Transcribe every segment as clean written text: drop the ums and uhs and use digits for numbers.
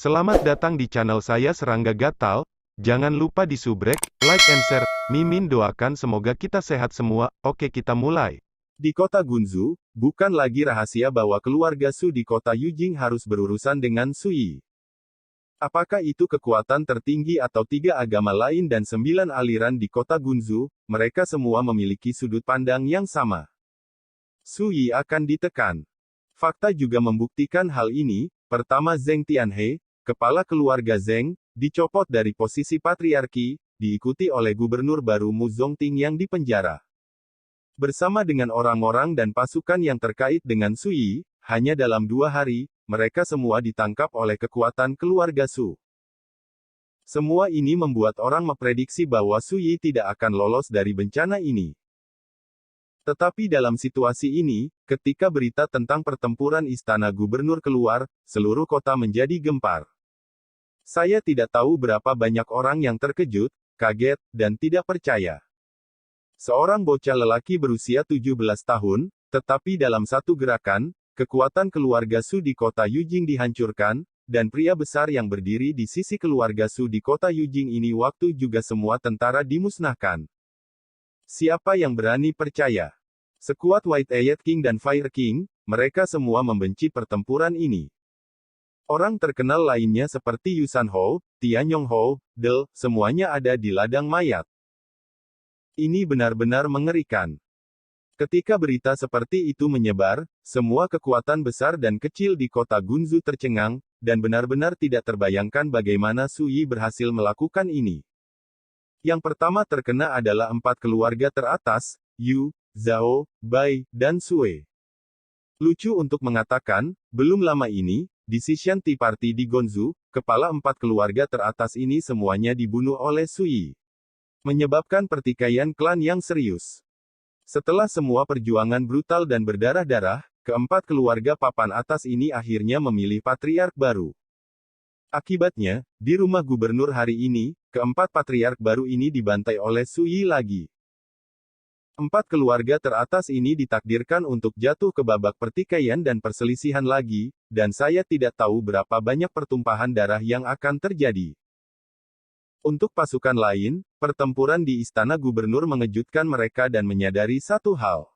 Selamat datang di channel saya Serangga Gatal. Jangan lupa di subrek, like and share. Mimin doakan semoga kita sehat semua. Oke, kita mulai. Di kota Gunzu, bukan lagi rahasia bahwa keluarga Su di kota Yujing harus berurusan dengan Sui. Apakah itu kekuatan tertinggi atau tiga agama lain dan 9 aliran di kota Gunzu, mereka semua memiliki sudut pandang yang sama. Sui akan ditekan. Fakta juga membuktikan hal ini. Pertama, Zheng Tianhe, kepala keluarga Zheng, dicopot dari posisi patriarki, diikuti oleh gubernur baru Mu Zongting yang dipenjara. Bersama dengan orang-orang dan pasukan yang terkait dengan Sui, hanya dalam 2 hari, mereka semua ditangkap oleh kekuatan keluarga Su. Semua ini membuat orang memprediksi bahwa Sui tidak akan lolos dari bencana ini. Tetapi dalam situasi ini, ketika berita tentang pertempuran istana gubernur keluar, seluruh kota menjadi gempar. Saya tidak tahu berapa banyak orang yang terkejut, kaget, dan tidak percaya. Seorang bocah lelaki berusia 17 tahun, tetapi dalam satu gerakan, kekuatan keluarga Su di kota Yujing dihancurkan, dan pria besar yang berdiri di sisi keluarga Su di kota Yujing ini waktu juga semua tentara dimusnahkan. Siapa yang berani percaya? Sekuat White Ayat King dan Fire King, mereka semua membenci pertempuran ini. Orang terkenal lainnya seperti Yusan Hou, Tianyong Hou, Del, semuanya ada di ladang mayat. Ini benar-benar mengerikan. Ketika berita seperti itu menyebar, semua kekuatan besar dan kecil di kota Gunzu tercengang, dan benar-benar tidak terbayangkan bagaimana Sui berhasil melakukan ini. Yang pertama terkena adalah 4 keluarga teratas, Yu, Zhao, Bai, dan Sue. Lucu untuk mengatakan, belum lama ini, di Sishan Tea Party di Gonzu, kepala 4 keluarga teratas ini semuanya dibunuh oleh Sui. Menyebabkan pertikaian klan yang serius. Setelah semua perjuangan brutal dan berdarah-darah, keempat keluarga papan atas ini akhirnya memilih patriark baru. Akibatnya, di rumah gubernur hari ini, keempat patriark baru ini dibantai oleh Sui lagi. 4 keluarga teratas ini ditakdirkan untuk jatuh ke babak pertikaian dan perselisihan lagi, dan saya tidak tahu berapa banyak pertumpahan darah yang akan terjadi. Untuk pasukan lain, pertempuran di istana gubernur mengejutkan mereka dan menyadari satu hal.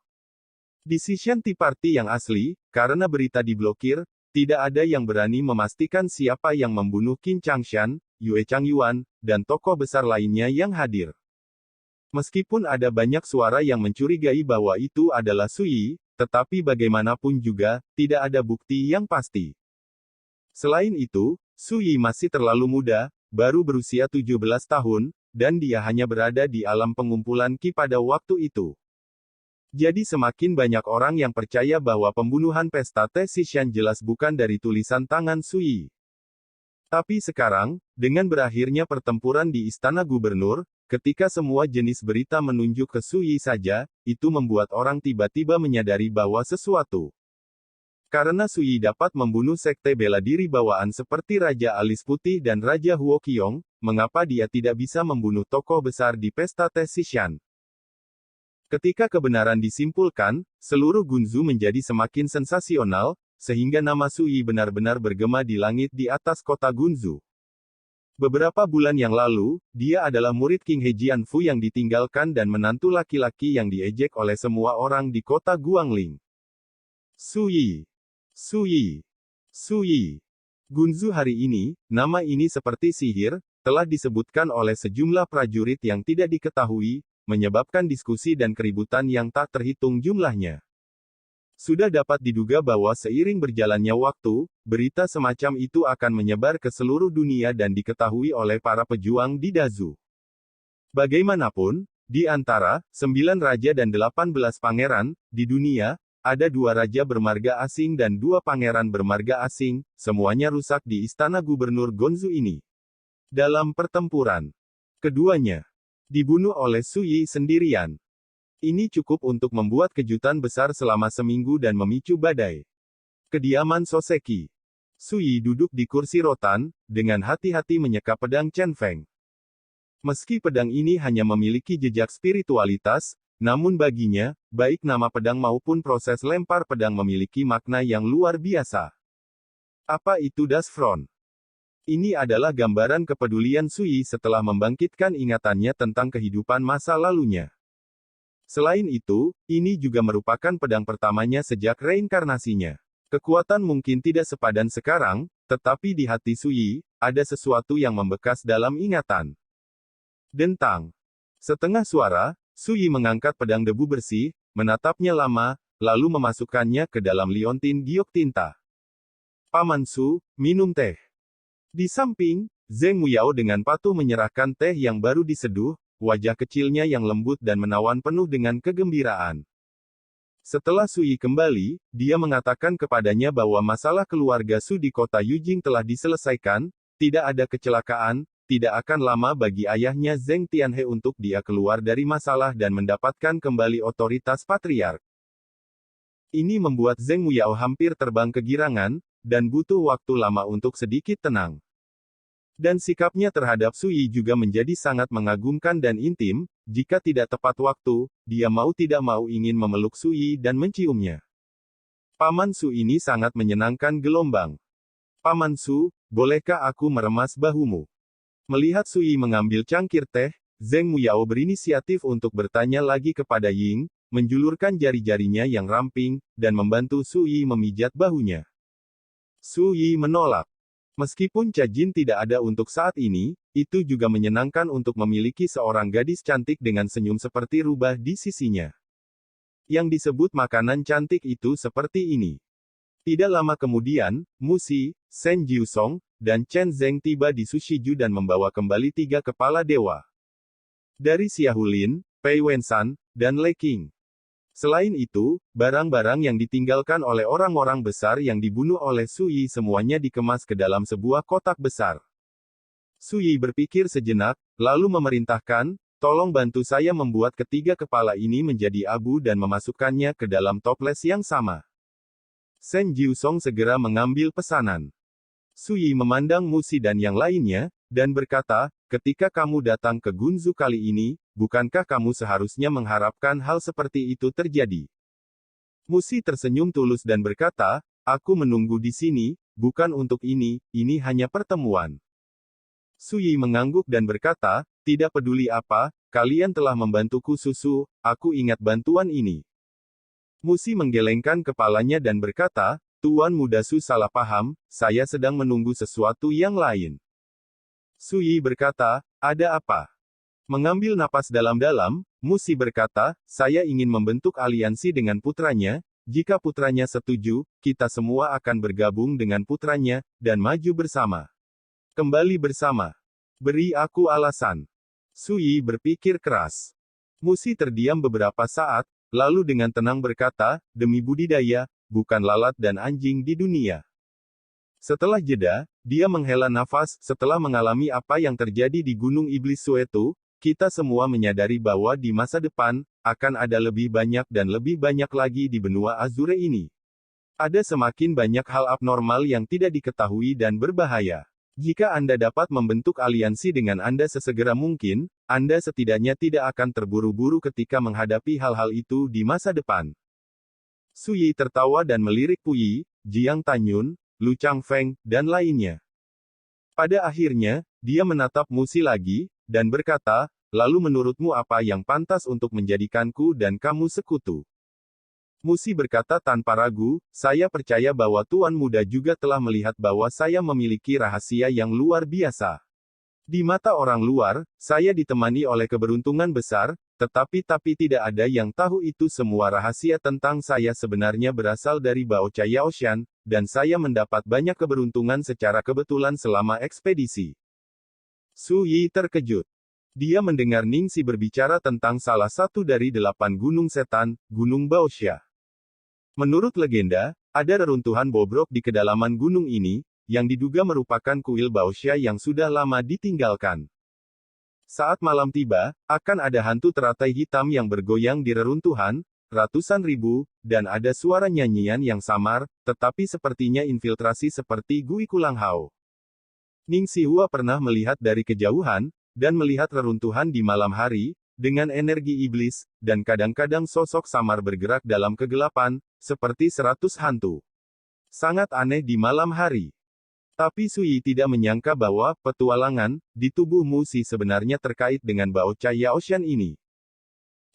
Di Sishan Tea Party yang asli, karena berita diblokir, tidak ada yang berani memastikan siapa yang membunuh Qin Changshan, Yue Changyuan, dan tokoh besar lainnya yang hadir. Meskipun ada banyak suara yang mencurigai bahwa itu adalah Sui, tetapi bagaimanapun juga, tidak ada bukti yang pasti. Selain itu, Sui masih terlalu muda, baru berusia 17 tahun, dan dia hanya berada di alam pengumpulan Qi pada waktu itu. Jadi semakin banyak orang yang percaya bahwa pembunuhan pesta Teh Sishan jelas bukan dari tulisan tangan Sui. Tapi sekarang, dengan berakhirnya pertempuran di istana gubernur, ketika semua jenis berita menunjuk ke Sui saja, itu membuat orang tiba-tiba menyadari bahwa sesuatu. Karena Sui dapat membunuh sekte bela diri bawaan seperti Raja Alis Putih dan Raja Huo Qiong, mengapa dia tidak bisa membunuh tokoh besar di pesta Teh Sishan? Ketika kebenaran disimpulkan, seluruh Gunzu menjadi semakin sensasional, sehingga nama Sui benar-benar bergema di langit di atas kota Gunzu. Beberapa bulan yang lalu, dia adalah murid King He Jianfu yang ditinggalkan dan menantu laki-laki yang diejek oleh semua orang di kota Guangling. Sui. Sui. Sui. Gunzu hari ini, nama ini seperti sihir, telah disebutkan oleh sejumlah prajurit yang tidak diketahui, menyebabkan diskusi dan keributan yang tak terhitung jumlahnya. Sudah dapat diduga bahwa seiring berjalannya waktu, berita semacam itu akan menyebar ke seluruh dunia dan diketahui oleh para pejuang di Dazu. Bagaimanapun, di antara 9 raja dan 18 pangeran di dunia, ada 2 raja bermarga asing dan 2 pangeran bermarga asing, semuanya rusak di istana gubernur Gonzu ini. Dalam pertempuran, keduanya dibunuh oleh Sui sendirian. Ini cukup untuk membuat kejutan besar selama seminggu dan memicu badai. Kediaman Soseki. Sui duduk di kursi rotan, dengan hati-hati menyeka pedang Chen Feng. Meski pedang ini hanya memiliki jejak spiritualitas, namun baginya, baik nama pedang maupun proses lempar pedang memiliki makna yang luar biasa. Apa itu Das Front? Ini adalah gambaran kepedulian Sui setelah membangkitkan ingatannya tentang kehidupan masa lalunya. Selain itu, ini juga merupakan pedang pertamanya sejak reinkarnasinya. Kekuatan mungkin tidak sepadan sekarang, tetapi di hati Sui, ada sesuatu yang membekas dalam ingatan. Dentang. Setengah suara, Sui mengangkat pedang debu bersih, menatapnya lama, lalu memasukkannya ke dalam liontin giok tinta. Paman Su, minum teh. Di samping, Zheng Muyao dengan patuh menyerahkan teh yang baru diseduh, wajah kecilnya yang lembut dan menawan penuh dengan kegembiraan. Setelah Sui kembali, dia mengatakan kepadanya bahwa masalah keluarga Su di kota Yujing telah diselesaikan, tidak ada kecelakaan, tidak akan lama bagi ayahnya Zheng Tianhe untuk dia keluar dari masalah dan mendapatkan kembali otoritas patriark. Ini membuat Zheng Muyao hampir terbang kegirangan, dan butuh waktu lama untuk sedikit tenang. Dan sikapnya terhadap Sui juga menjadi sangat mengagumkan dan intim, jika tidak tepat waktu, dia mau tidak mau ingin memeluk Sui dan menciumnya. Paman Su ini sangat menyenangkan gelombang. Paman Su, bolehkah aku meremas bahumu? Melihat Sui mengambil cangkir teh, Zheng Muyao berinisiatif untuk bertanya lagi kepada Ying, menjulurkan jari-jarinya yang ramping, dan membantu Sui memijat bahunya. Sui menolak. Meskipun Cajin tidak ada untuk saat ini, itu juga menyenangkan untuk memiliki seorang gadis cantik dengan senyum seperti rubah di sisinya. Yang disebut makanan cantik itu seperti ini. Tidak lama kemudian, Musi, Shen Jiusong, dan Chen Zeng tiba di Sushiju dan membawa kembali 3 kepala dewa. Dari Xiahulin, Pei Wensan, dan Lei Qing. Selain itu, barang-barang yang ditinggalkan oleh orang-orang besar yang dibunuh oleh Sui semuanya dikemas ke dalam sebuah kotak besar. Sui berpikir sejenak, lalu memerintahkan, tolong bantu saya membuat ketiga kepala ini menjadi abu dan memasukkannya ke dalam toples yang sama. Shen Jiusong segera mengambil pesanan. Sui memandang Musi dan yang lainnya, dan berkata, ketika kamu datang ke Gunzu kali ini, bukankah kamu seharusnya mengharapkan hal seperti itu terjadi? Musi tersenyum tulus dan berkata, aku menunggu di sini, bukan untuk ini hanya pertemuan. Sui mengangguk dan berkata, tidak peduli apa, kalian telah membantuku Susu, aku ingat bantuan ini. Musi menggelengkan kepalanya dan berkata, Tuan Muda Su salah paham, saya sedang menunggu sesuatu yang lain. Sui berkata, ada apa? Mengambil napas dalam-dalam, Musi berkata, saya ingin membentuk aliansi dengan putranya, jika putranya setuju, kita semua akan bergabung dengan putranya, dan maju bersama. Kembali bersama. Beri aku alasan. Sui berpikir keras. Musi terdiam beberapa saat, lalu dengan tenang berkata, demi budidaya, bukan lalat dan anjing di dunia. Setelah jeda, dia menghela nafas, setelah mengalami apa yang terjadi di Gunung Iblis Suetu, kita semua menyadari bahwa di masa depan, akan ada lebih banyak dan lebih banyak lagi di benua Azure ini. Ada semakin banyak hal abnormal yang tidak diketahui dan berbahaya. Jika Anda dapat membentuk aliansi dengan Anda sesegera mungkin, Anda setidaknya tidak akan terburu-buru ketika menghadapi hal-hal itu di masa depan. Sui tertawa dan melirik Puyi, Jiang Tanyun, Lu Changfeng, dan lainnya. Pada akhirnya, dia menatap Musi lagi, dan berkata, lalu menurutmu apa yang pantas untuk menjadikanku dan kamu sekutu? Musi berkata tanpa ragu, saya percaya bahwa Tuan Muda juga telah melihat bahwa saya memiliki rahasia yang luar biasa. Di mata orang luar, saya ditemani oleh keberuntungan besar, tetapi tidak ada yang tahu itu semua rahasia tentang saya sebenarnya berasal dari Bao Chayaoshan, dan saya mendapat banyak keberuntungan secara kebetulan selama ekspedisi. Su Yi terkejut. Dia mendengar Ningxi berbicara tentang salah satu dari 8 gunung setan, Gunung Baosha. Menurut legenda, ada reruntuhan bobrok di kedalaman gunung ini, yang diduga merupakan kuil Baosha yang sudah lama ditinggalkan. Saat malam tiba, akan ada hantu teratai hitam yang bergoyang di reruntuhan, ratusan ribu, dan ada suara nyanyian yang samar, tetapi sepertinya infiltrasi seperti Gui Kulanghao. Ningxi Hua pernah melihat dari kejauhan, dan melihat reruntuhan di malam hari, dengan energi iblis, dan kadang-kadang sosok samar bergerak dalam kegelapan, seperti 100 hantu. Sangat aneh di malam hari. Tapi Sui tidak menyangka bahwa petualangan di tubuh Musi sebenarnya terkait dengan Baocha Yaoshan ini.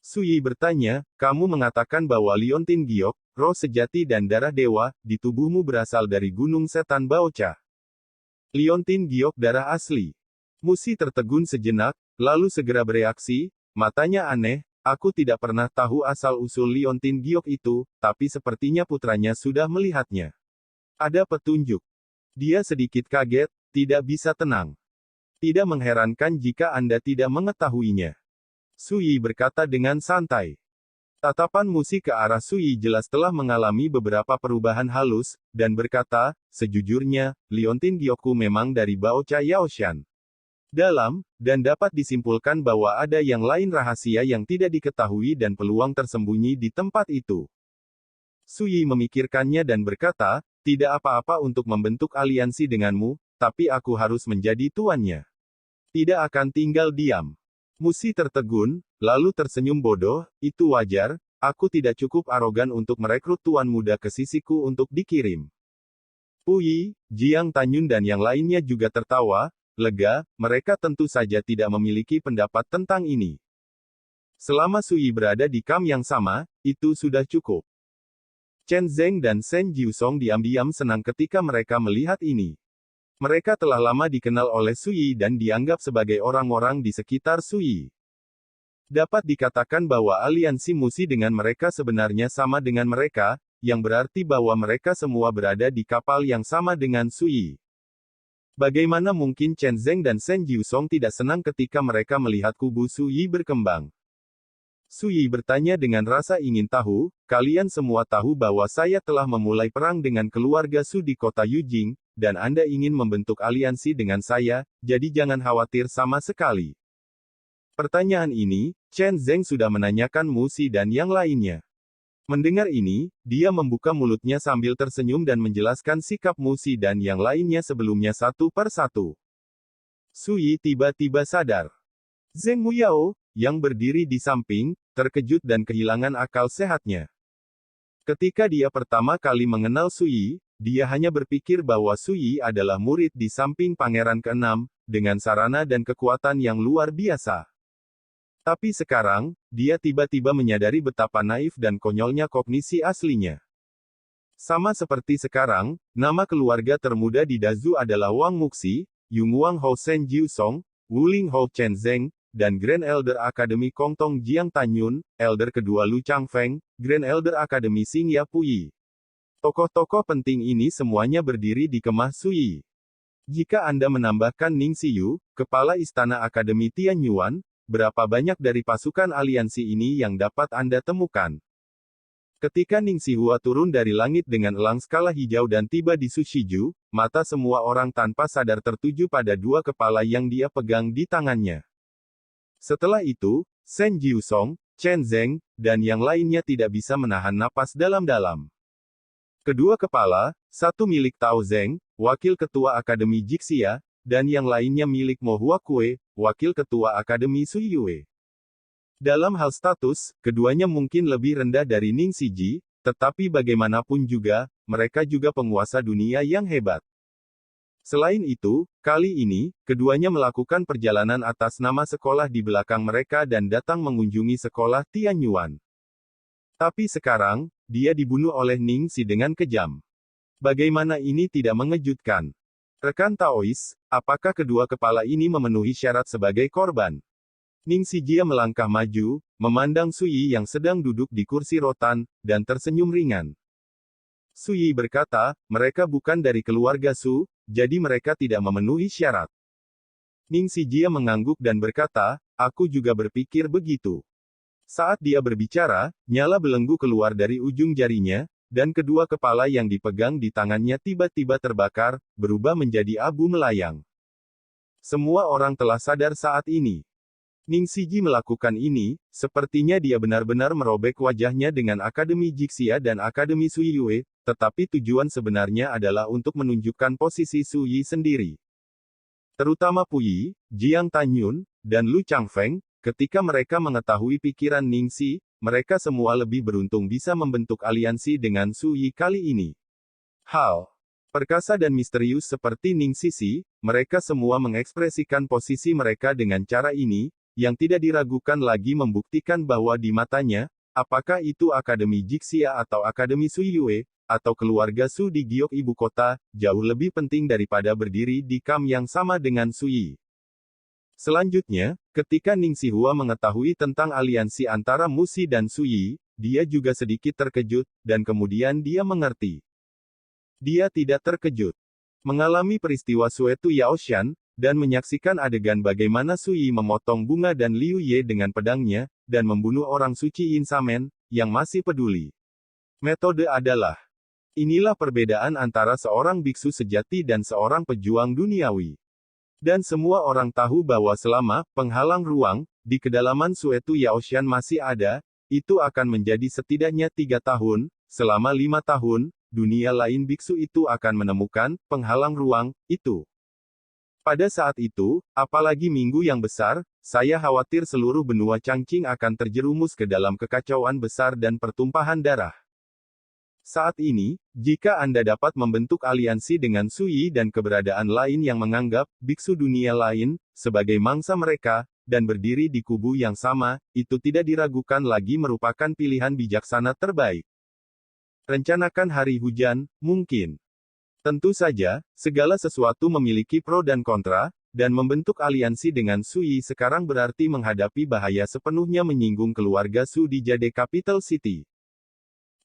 Sui bertanya, kamu mengatakan bahwa Liontin Giok, roh sejati dan darah dewa, di tubuhmu berasal dari Gunung Setan Baocha. Liontin Giok darah asli. Musi tertegun sejenak, lalu segera bereaksi, matanya aneh, aku tidak pernah tahu asal-usul Liontin Giok itu, tapi sepertinya putranya sudah melihatnya. Ada petunjuk. Dia sedikit kaget, tidak bisa tenang. Tidak mengherankan jika Anda tidak mengetahuinya. Sui berkata dengan santai. Tatapan Musi ke arah Sui jelas telah mengalami beberapa perubahan halus, dan berkata, sejujurnya, Liontin Giokku memang dari Baocha Yaoshan. Dan dapat disimpulkan bahwa ada yang lain rahasia yang tidak diketahui dan peluang tersembunyi di tempat itu. Sui memikirkannya dan berkata, tidak apa-apa untuk membentuk aliansi denganmu, tapi aku harus menjadi tuannya. Tidak akan tinggal diam. Musi tertegun, lalu tersenyum bodoh, itu wajar, aku tidak cukup arogan untuk merekrut tuan muda ke sisiku untuk dikirim. Puyi, Jiang Tanyun dan yang lainnya juga tertawa, lega, mereka tentu saja tidak memiliki pendapat tentang ini. Selama Sui berada di kamp yang sama, itu sudah cukup. Chen Zeng dan Shen Jiusong diam-diam senang ketika mereka melihat ini. Mereka telah lama dikenal oleh Sui dan dianggap sebagai orang-orang di sekitar Sui. Dapat dikatakan bahwa aliansi Musi dengan mereka sebenarnya sama dengan mereka, yang berarti bahwa mereka semua berada di kapal yang sama dengan Sui. Bagaimana mungkin Chen Zeng dan Shen Jiusong tidak senang ketika mereka melihat kubu Sui berkembang? Sui bertanya dengan rasa ingin tahu, kalian semua tahu bahwa saya telah memulai perang dengan keluarga Su di kota Yujing, dan Anda ingin membentuk aliansi dengan saya, jadi jangan khawatir sama sekali. Pertanyaan ini, Chen Zeng sudah menanyakan Musi dan yang lainnya. Mendengar ini, dia membuka mulutnya sambil tersenyum dan menjelaskan sikap Musi dan yang lainnya sebelumnya satu per satu. Sui tiba-tiba sadar. Zeng Muyao, yang berdiri di samping, terkejut dan kehilangan akal sehatnya. Ketika dia pertama kali mengenal Sui, dia hanya berpikir bahwa Sui adalah murid di samping Pangeran ke-6, dengan sarana dan kekuatan yang luar biasa. Tapi sekarang, dia tiba-tiba menyadari betapa naif dan konyolnya kognisi aslinya. Sama seperti sekarang, nama keluarga termuda di Dazu adalah Wang Muxi, Yung Wang Hou Shen Jiusong, Wuling Hou Chen Zeng, dan Grand Elder Akademi Kongtong Jiang Tanyun, Elder kedua Lu Changfeng, Grand Elder Akademi Xingya Puyi. Tokoh-tokoh penting ini semuanya berdiri di kemah Sui. Jika Anda menambahkan Ning Xiyu, kepala Istana Akademi Tianyuan, berapa banyak dari pasukan aliansi ini yang dapat Anda temukan? Ketika Ning Xihua turun dari langit dengan elang skala hijau dan tiba di Sushiju, mata semua orang tanpa sadar tertuju pada dua kepala yang dia pegang di tangannya. Setelah itu, Shen Jiusong, Chen Zeng, dan yang lainnya tidak bisa menahan napas dalam-dalam. Kedua kepala, satu milik Tao Zeng, wakil ketua Akademi Jixia, dan yang lainnya milik Mo Huakue, wakil ketua Akademi Suiyue. Dalam hal status, keduanya mungkin lebih rendah dari Ning Siji, tetapi bagaimanapun juga, mereka juga penguasa dunia yang hebat. Selain itu, kali ini, keduanya melakukan perjalanan atas nama sekolah di belakang mereka dan datang mengunjungi sekolah Tianyuan. Tapi sekarang, dia dibunuh oleh Ning Si dengan kejam. Bagaimana ini tidak mengejutkan? Rekan Taois, apakah kedua kepala ini memenuhi syarat sebagai korban? Ning Si Jia melangkah maju, memandang Sui yang sedang duduk di kursi rotan, dan tersenyum ringan. Sui berkata, mereka bukan dari keluarga Su, jadi mereka tidak memenuhi syarat. Ning Si Jia mengangguk dan berkata, aku juga berpikir begitu. Saat dia berbicara, nyala belenggu keluar dari ujung jarinya, dan kedua kepala yang dipegang di tangannya tiba-tiba terbakar, berubah menjadi abu melayang. Semua orang telah sadar saat ini. Ning Siji melakukan ini, sepertinya dia benar-benar merobek wajahnya dengan Akademi Jixia dan Akademi Suiyue, tetapi tujuan sebenarnya adalah untuk menunjukkan posisi Suyi sendiri. Terutama Puyi, Jiang Tanyun, dan Lu Changfeng, ketika mereka mengetahui pikiran Ning Si, mereka semua lebih beruntung bisa membentuk aliansi dengan Suyi kali ini. Hal Perkasa dan misterius seperti Ning Sisi, mereka semua mengekspresikan posisi mereka dengan cara ini, yang tidak diragukan lagi membuktikan bahwa di matanya, apakah itu Akademi Jixia atau Akademi Suiyue, atau keluarga Su di giok ibu kota, jauh lebih penting daripada berdiri di kamp yang sama dengan Sui. Selanjutnya, ketika Ning Sihua mengetahui tentang aliansi antara Musi dan Sui, dia juga sedikit terkejut, dan kemudian dia mengerti. Dia tidak terkejut. Mengalami peristiwa Suetu Yaoshan, dan menyaksikan adegan bagaimana Sui memotong bunga dan Liu Ye dengan pedangnya, dan membunuh orang suci Yin Samen, yang masih peduli. Metode adalah. Inilah perbedaan antara seorang biksu sejati dan seorang pejuang duniawi. Dan semua orang tahu bahwa selama penghalang ruang, di kedalaman Suetu Yaoshan masih ada, itu akan menjadi setidaknya 3 tahun, selama 5 tahun, dunia lain biksu itu akan menemukan penghalang ruang itu. Pada saat itu, apalagi minggu yang besar, saya khawatir seluruh benua Changqing akan terjerumus ke dalam kekacauan besar dan pertumpahan darah. Saat ini, jika Anda dapat membentuk aliansi dengan Sui dan keberadaan lain yang menganggap biksu dunia lain sebagai mangsa mereka, dan berdiri di kubu yang sama, itu tidak diragukan lagi merupakan pilihan bijaksana terbaik. Rencanakan hari hujan, mungkin. Tentu saja, segala sesuatu memiliki pro dan kontra, dan membentuk aliansi dengan Sui sekarang berarti menghadapi bahaya sepenuhnya menyinggung keluarga Su di Jade Capital City.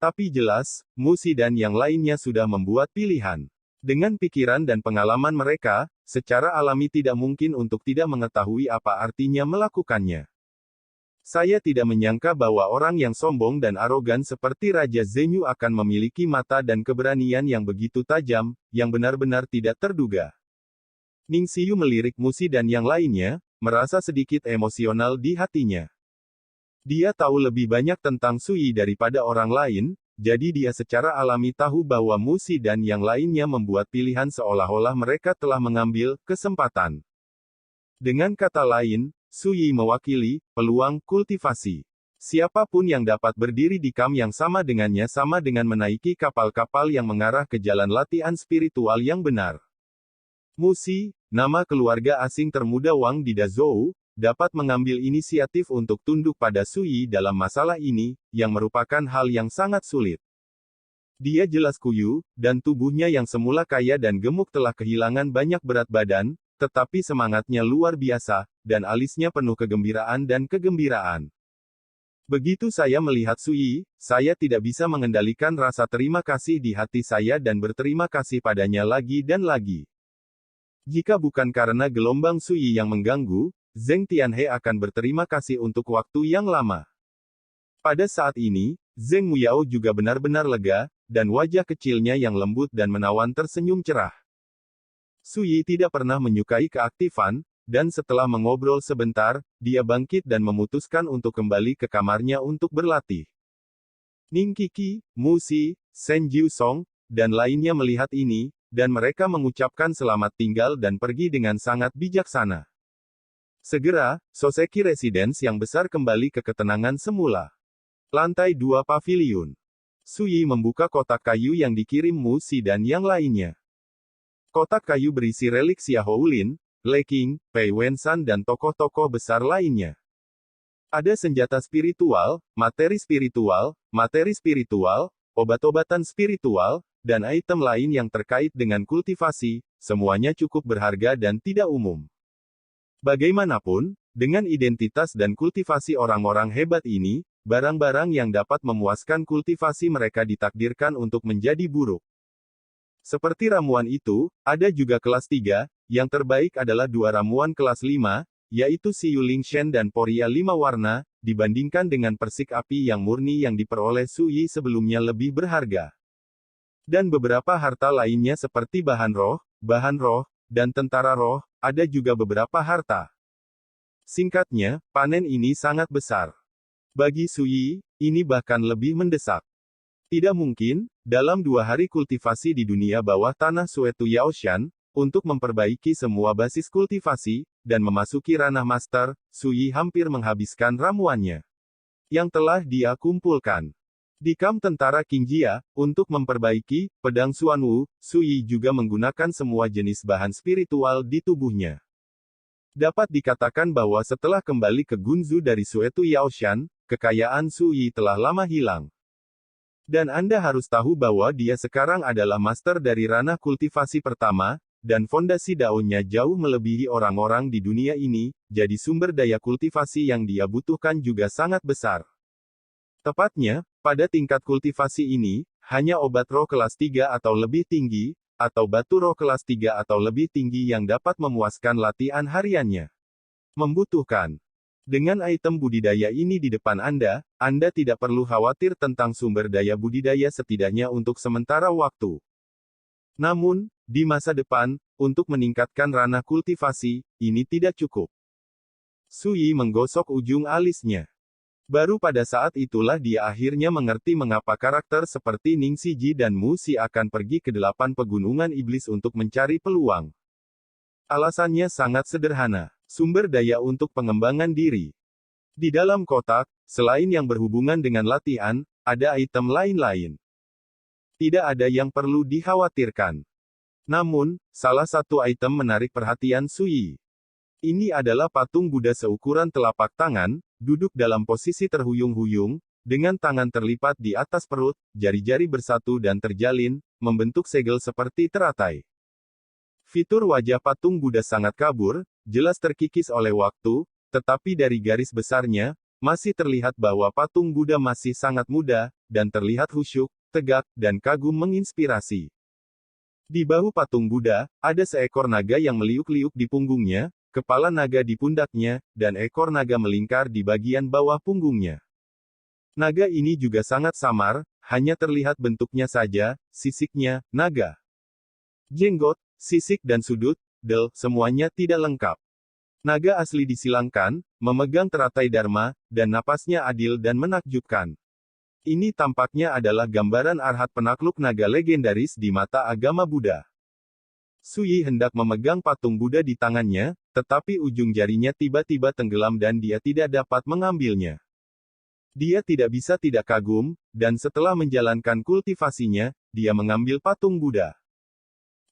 Tapi jelas, Musi dan yang lainnya sudah membuat pilihan. Dengan pikiran dan pengalaman mereka, secara alami tidak mungkin untuk tidak mengetahui apa artinya melakukannya. Saya tidak menyangka bahwa orang yang sombong dan arogan seperti Raja Zhenyu akan memiliki mata dan keberanian yang begitu tajam, yang benar-benar tidak terduga. Ning Xiyu melirik Musi dan yang lainnya, merasa sedikit emosional di hatinya. Dia tahu lebih banyak tentang Sui daripada orang lain, jadi dia secara alami tahu bahwa Musi dan yang lainnya membuat pilihan seolah-olah mereka telah mengambil kesempatan. Dengan kata lain, Sui mewakili peluang kultivasi. Siapapun yang dapat berdiri di kamp yang sama dengannya sama dengan menaiki kapal-kapal yang mengarah ke jalan latihan spiritual yang benar. Musi, nama keluarga asing termuda Wang di Dazhou, dapat mengambil inisiatif untuk tunduk pada Sui dalam masalah ini, yang merupakan hal yang sangat sulit. Dia jelas kuyu, dan tubuhnya yang semula kaya dan gemuk telah kehilangan banyak berat badan, tetapi semangatnya luar biasa, dan alisnya penuh kegembiraan dan kegembiraan. Begitu saya melihat Sui, saya tidak bisa mengendalikan rasa terima kasih di hati saya dan berterima kasih padanya lagi dan lagi. Jika bukan karena gelombang Sui yang mengganggu, Zheng Tianhe akan berterima kasih untuk waktu yang lama. Pada saat ini, Zheng Muyao juga benar-benar lega, dan wajah kecilnya yang lembut dan menawan tersenyum cerah. Sui tidak pernah menyukai keaktifan, dan setelah mengobrol sebentar, dia bangkit dan memutuskan untuk kembali ke kamarnya untuk berlatih. Ning Qixi, Musi, Shen Jiusong, dan lainnya melihat ini, dan mereka mengucapkan selamat tinggal dan pergi dengan sangat bijaksana. Segera, Soseki Residence yang besar kembali ke ketenangan semula. Lantai 2 paviliun. Sui membuka kotak kayu yang dikirim Musi dan yang lainnya. Kotak kayu berisi relik Xiaoulin, Lei Qing, Pei Wensan dan tokoh-tokoh besar lainnya. Ada senjata spiritual, materi spiritual, obat-obatan spiritual, dan item lain yang terkait dengan kultivasi, semuanya cukup berharga dan tidak umum. Bagaimanapun, dengan identitas dan kultivasi orang-orang hebat ini, barang-barang yang dapat memuaskan kultivasi mereka ditakdirkan untuk menjadi buruk. Seperti ramuan itu, ada juga kelas 3, yang terbaik adalah 2 ramuan kelas 5, yaitu Siyu Lingshen dan Poria 5 warna, dibandingkan dengan persik api yang murni yang diperoleh Sui sebelumnya lebih berharga. Dan beberapa harta lainnya seperti bahan roh, dan tentara roh, ada juga beberapa harta. Singkatnya, panen ini sangat besar. Bagi Sui, ini bahkan lebih mendesak. Tidak mungkin, dalam 2 hari kultivasi di dunia bawah tanah Suetu Yaoshan, untuk memperbaiki semua basis kultivasi, dan memasuki ranah master, Sui hampir menghabiskan ramuannya yang telah dia kumpulkan. Di kamp tentara Qingjia, untuk memperbaiki pedang Xuanwu, Sui juga menggunakan semua jenis bahan spiritual di tubuhnya. Dapat dikatakan bahwa setelah kembali ke Gunzu dari Suetu Yaoshan, kekayaan Sui telah lama hilang. Dan Anda harus tahu bahwa dia sekarang adalah master dari ranah kultivasi pertama, dan fondasi daunnya jauh melebihi orang-orang di dunia ini, jadi sumber daya kultivasi yang dia butuhkan juga sangat besar. Tepatnya, pada tingkat kultivasi ini, hanya obat roh kelas 3 atau lebih tinggi, atau batu roh kelas 3 atau lebih tinggi yang dapat memuaskan latihan hariannya. Membutuhkan. Dengan item budidaya ini di depan Anda tidak perlu khawatir tentang sumber daya budidaya setidaknya untuk sementara waktu. Namun, di masa depan, untuk meningkatkan ranah kultivasi, ini tidak cukup. Sui menggosok ujung alisnya. Baru pada saat itulah dia akhirnya mengerti mengapa karakter seperti Ning Siji dan Mu Si akan pergi ke 8 pegunungan iblis untuk mencari peluang. Alasannya sangat sederhana. Sumber daya untuk pengembangan diri. Di dalam kotak, selain yang berhubungan dengan latihan, ada item lain-lain. Tidak ada yang perlu dikhawatirkan. Namun, salah satu item menarik perhatian Sui. Ini adalah patung Buddha seukuran telapak tangan, duduk dalam posisi terhuyung-huyung, dengan tangan terlipat di atas perut, jari-jari bersatu dan terjalin, membentuk segel seperti teratai. Fitur wajah patung Buddha sangat kabur, jelas terkikis oleh waktu, tetapi dari garis besarnya, masih terlihat bahwa patung Buddha masih sangat muda, dan terlihat khusyuk, tegak, dan kagum menginspirasi. Di bahu patung Buddha, ada seekor naga yang meliuk-liuk di punggungnya, kepala naga di pundaknya, dan ekor naga melingkar di bagian bawah punggungnya. Naga ini juga sangat samar, hanya terlihat bentuknya saja, sisiknya, naga. Jenggot, sisik dan sudut, semuanya tidak lengkap. Naga asli disilangkan, memegang teratai Dharma, dan napasnya adil dan menakjubkan. Ini tampaknya adalah gambaran arhat penakluk naga legendaris di mata agama Buddha. Sui hendak memegang patung Buddha di tangannya, tetapi ujung jarinya tiba-tiba tenggelam dan dia tidak dapat mengambilnya. Dia tidak bisa tidak kagum, dan setelah menjalankan kultivasinya, dia mengambil patung Buddha.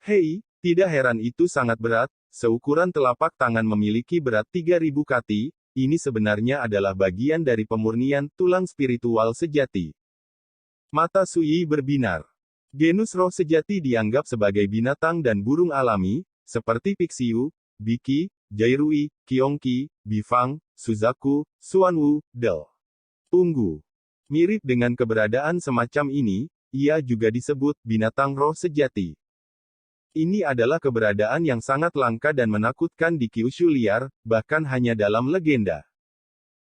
Hei, tidak heran itu sangat berat, seukuran telapak tangan memiliki berat 3000 kati, ini sebenarnya adalah bagian dari pemurnian tulang spiritual sejati. Mata Sui berbinar. Genus roh sejati dianggap sebagai binatang dan burung alami, seperti Pixiu, Biki, Jairui, Kiongki, Bifang, Suzaku, Xuanwu, Unggu. Mirip dengan keberadaan semacam ini, ia juga disebut binatang roh sejati. Ini adalah keberadaan yang sangat langka dan menakutkan di Kyushu liar, bahkan hanya dalam legenda.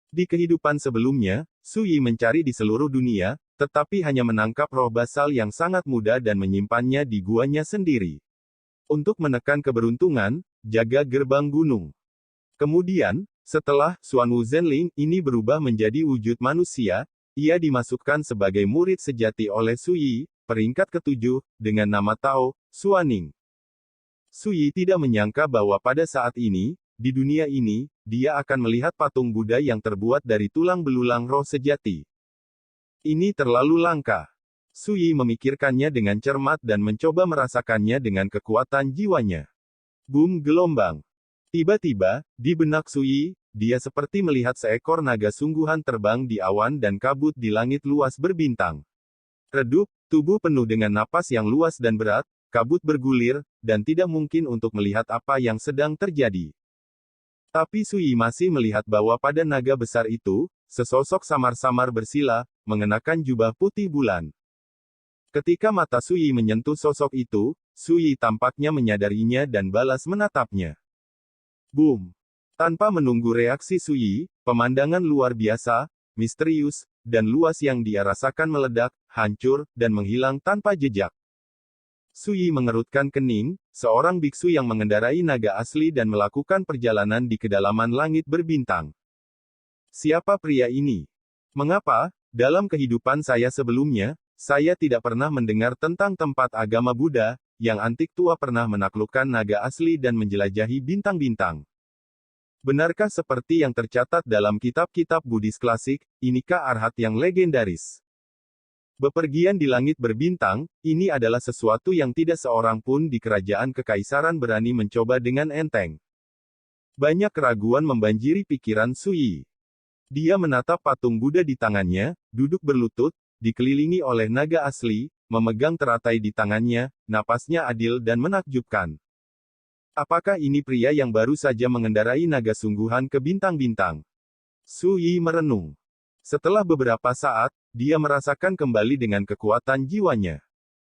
Di kehidupan sebelumnya, Sui mencari di seluruh dunia, tetapi hanya menangkap roh basal yang sangat muda dan menyimpannya di guanya sendiri. Untuk menekan keberuntungan, jaga gerbang gunung. Kemudian, setelah Xuanwu Zhenling ini berubah menjadi wujud manusia, ia dimasukkan sebagai murid sejati oleh Sui, peringkat ke-7, dengan nama Tao Xuaning. Sui tidak menyangka bahwa pada saat ini, di dunia ini, dia akan melihat patung Buddha yang terbuat dari tulang belulang roh sejati. Ini terlalu langka. Sui memikirkannya dengan cermat dan mencoba merasakannya dengan kekuatan jiwanya. Boom gelombang. Tiba-tiba, di benak Sui, dia seperti melihat seekor naga sungguhan terbang di awan dan kabut di langit luas berbintang. Redup, tubuh penuh dengan napas yang luas dan berat, kabut bergulir, dan tidak mungkin untuk melihat apa yang sedang terjadi. Tapi Sui masih melihat bahwa pada naga besar itu, sesosok samar-samar bersila, mengenakan jubah putih bulan. Ketika mata Sui menyentuh sosok itu, Sui tampaknya menyadarinya dan balas menatapnya. Boom! Tanpa menunggu reaksi Sui, pemandangan luar biasa, misterius, dan luas yang dia rasakan meledak, hancur, dan menghilang tanpa jejak. Sui mengerutkan kening, seorang biksu yang mengendarai naga asli dan melakukan perjalanan di kedalaman langit berbintang. Siapa pria ini? Mengapa, dalam kehidupan saya sebelumnya, saya tidak pernah mendengar tentang tempat agama Buddha, yang antik tua pernah menaklukkan naga asli dan menjelajahi bintang-bintang? Benarkah seperti yang tercatat dalam kitab-kitab Buddhis klasik, inikah arhat yang legendaris? Bepergian di langit berbintang, ini adalah sesuatu yang tidak seorang pun di kerajaan kekaisaran berani mencoba dengan enteng. Banyak keraguan membanjiri pikiran Sui. Dia menatap patung Buddha di tangannya, duduk berlutut, dikelilingi oleh naga asli, memegang teratai di tangannya, napasnya adil dan menakjubkan. Apakah ini pria yang baru saja mengendarai naga sungguhan ke bintang-bintang? Sui merenung. Setelah beberapa saat, dia merasakan kembali dengan kekuatan jiwanya.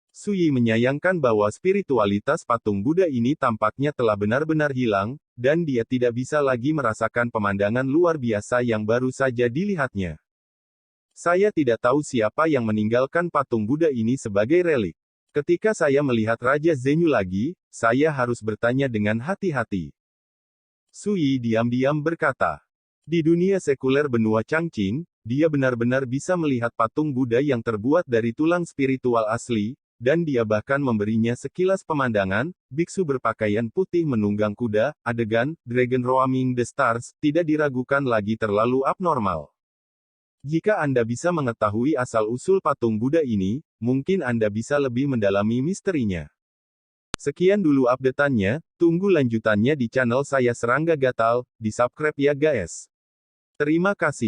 Sui menyayangkan bahwa spiritualitas patung Buddha ini tampaknya telah benar-benar hilang, dan dia tidak bisa lagi merasakan pemandangan luar biasa yang baru saja dilihatnya. Saya tidak tahu siapa yang meninggalkan patung Buddha ini sebagai relik. Ketika saya melihat Raja Zenyu lagi, saya harus bertanya dengan hati-hati. Sui diam-diam berkata. Di dunia sekuler benua Changqing, dia benar-benar bisa melihat patung Buddha yang terbuat dari tulang spiritual asli, dan dia bahkan memberinya sekilas pemandangan, biksu berpakaian putih menunggang kuda, adegan, Dragon Roaming the Stars, tidak diragukan lagi terlalu abnormal. Jika Anda bisa mengetahui asal-usul patung Buddha ini, mungkin Anda bisa lebih mendalami misterinya. Sekian dulu update-annya, tunggu lanjutannya di channel saya Serangga Gatal, di subscribe ya guys. Terima kasih.